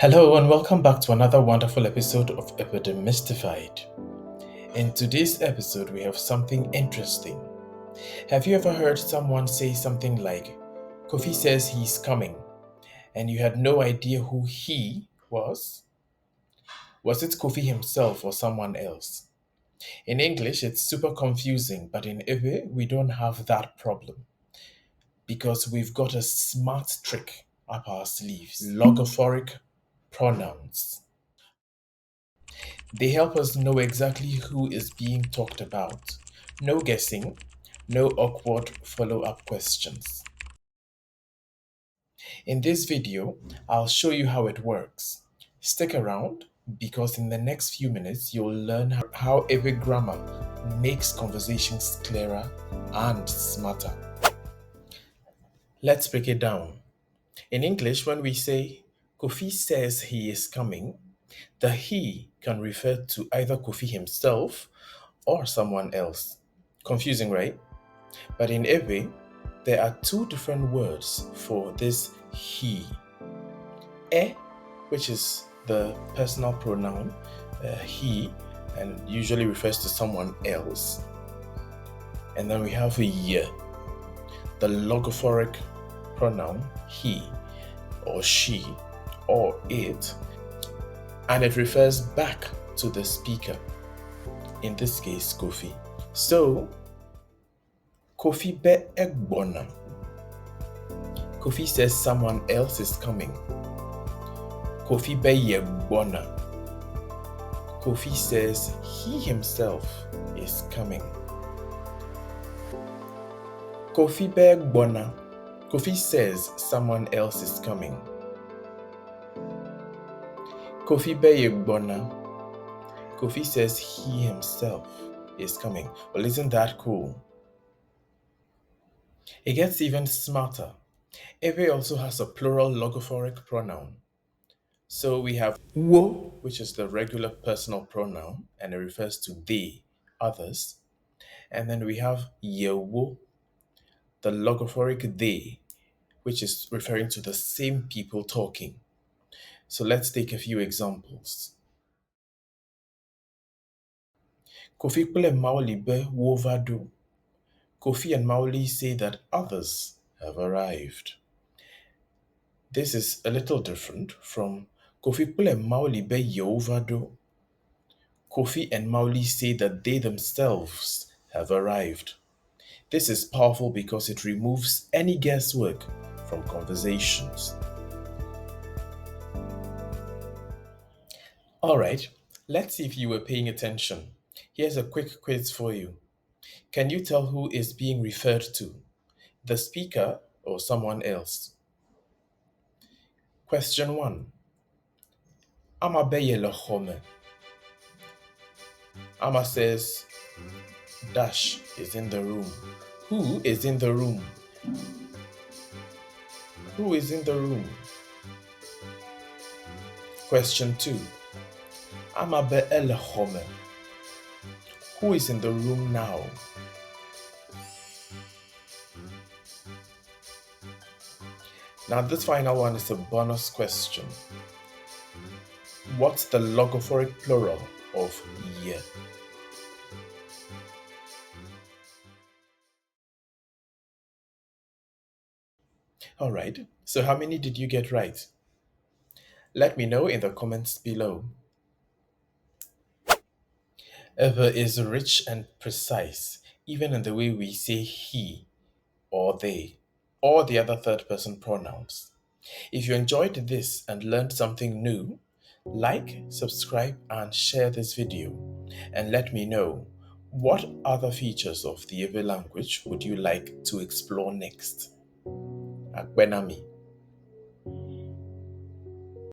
Hello and welcome back to another wonderful episode of Ewe Demystified. In today's episode, we have something interesting. Have you ever heard someone say something like, Kofi says he's coming, and you had no idea who he was? Was it Kofi himself or someone else? In English, it's super confusing, but in Ewe, we don't have that problem because we've got a smart trick up our sleeves: logophoric pronouns. They help us know exactly who is being talked about. No guessing, no awkward follow-up questions. In this video, I'll show you how it works. Stick around because in the next few minutes, you'll learn how every grammar makes conversations clearer and smarter. Let's break it down. In English, when we say Kofi says he is coming, the he can refer to either Kofi himself or someone else. Confusing, right? But in Ewe, there are two different words for this he. E, which is the personal pronoun he, and usually refers to someone else. And then we have ye, the logophoric pronoun he, or she, or it, and it refers back to the speaker, in this case, Kofi. So, Kofi be egbona. Kofi says someone else is coming. Kofi be yegbona. Kofi says he himself is coming. Kofi be egbona. Kofi says someone else is coming. Kofi be yegbona. Kofi says he himself is coming. Well, isn't that cool? It gets even smarter. Ewe also has a plural logophoric pronoun. So we have wo, which is the regular personal pronoun, and it refers to they, others. And then we have yewo, the logophoric they, which is referring to the same people talking. So let's take a few examples. Kofi kple Maoli be wovado. Kofi and Maoli say that others have arrived. This is a little different from Kofi kple Maoli be yovado. Kofi and Maoli say that they themselves have arrived. This is powerful because it removes any guesswork from conversations. Alright, let's see if you were paying attention. Here's a quick quiz for you. Can you tell who is being referred to? The speaker or someone else? Question 1. Ama beye le home. Ama says, Dash is in the room. Who is in the room? Who is in the room? Question 2. Ama be ele home. Who is in the room now? Now this final one is a bonus question. What's the logophoric plural of ye? Alright, so how many did you get right? Let me know in the comments below. Ewe is rich and precise, even in the way we say he or they, or the other third person pronouns. If you enjoyed this and learned something new, like, subscribe, and share this video, and let me know what other features of the Ewe language would you like to explore next. Akbenami.